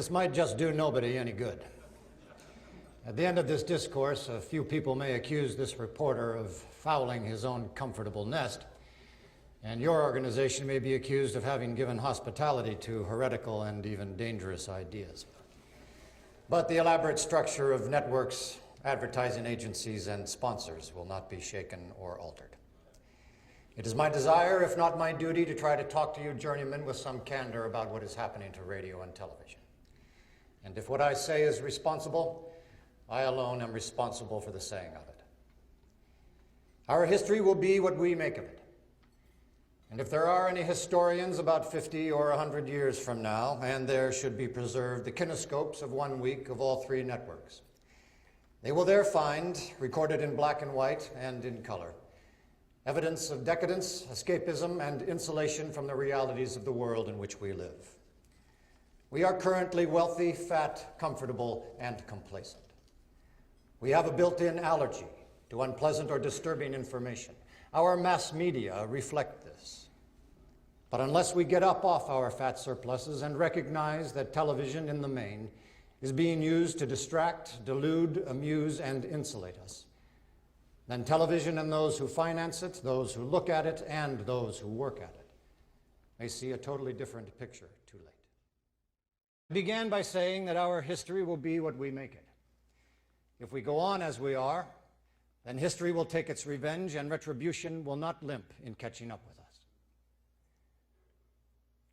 This might just do nobody any good. At the end of this discourse, a few people may accuse this reporter of fouling his own comfortable nest, and your organization may be accused of having given hospitality to heretical and even dangerous ideas. But the elaborate structure of networks, advertising agencies, and sponsors will not be shaken or altered. It is my desire, if not my duty, to try to talk to you journeymen with some candor about what is happening to radio and television. And if what I say is responsible, I alone am responsible for the saying of it. Our history will be what we make of it. And if there are any historians about 50 or 100 years from now, and there should be preserved the kinescopes of 1 week of all 3 networks, they will there find, recorded in black and white and in color, evidence of decadence, escapism, and insulation from the realities of the world in which we live. We are currently wealthy, fat, comfortable, and complacent. We have a built-in allergy to unpleasant or disturbing information. Our mass media reflect this. But unless we get up off our fat surpluses and recognize that television in the main is being used to distract, delude, amuse, and insulate us, then television and those who finance it, those who look at it, and those who work at it may see a totally different picture too late. I began by saying that our history will be what we make it. If we go on as we are, then history will take its revenge and retribution will not limp in catching up with us.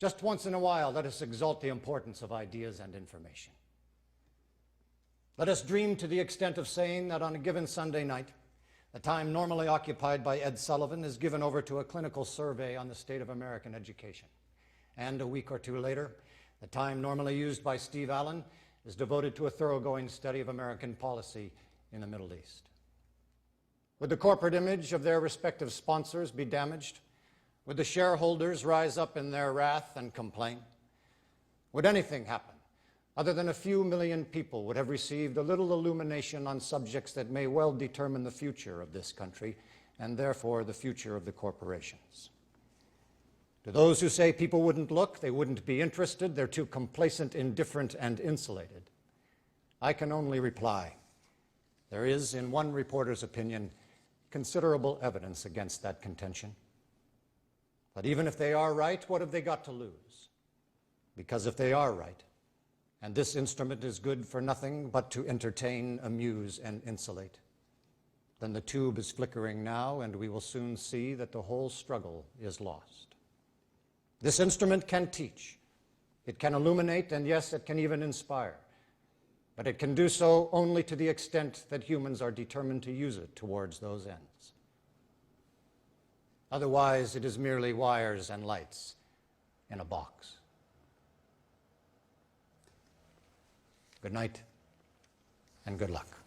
Just once in a while, let us exalt the importance of ideas and information. Let us dream to the extent of saying that on a given Sunday night, the time normally occupied by Ed Sullivan is given over to a clinical survey on the state of American education. And a week or two later, the time normally used by Steve Allen is devoted to a thoroughgoing study of American policy in the Middle East. Would the corporate image of their respective sponsors be damaged? Would the shareholders rise up in their wrath and complain? Would anything happen other than a few million people would have received a little illumination on subjects that may well determine the future of this country and therefore the future of the corporations? To those who say people wouldn't look, they wouldn't be interested, they're too complacent, indifferent, and insulated, I can only reply, there is, in one reporter's opinion, considerable evidence against that contention. But even if they are right, what have they got to lose? Because if they are right, and this instrument is good for nothing but to entertain, amuse, and insulate, then the tube is flickering now, and we will soon see that the whole struggle is lost. This instrument can teach, it can illuminate, and yes, it can even inspire. But it can do so only to the extent that humans are determined to use it towards those ends. Otherwise, it is merely wires and lights in a box. Good night, and good luck.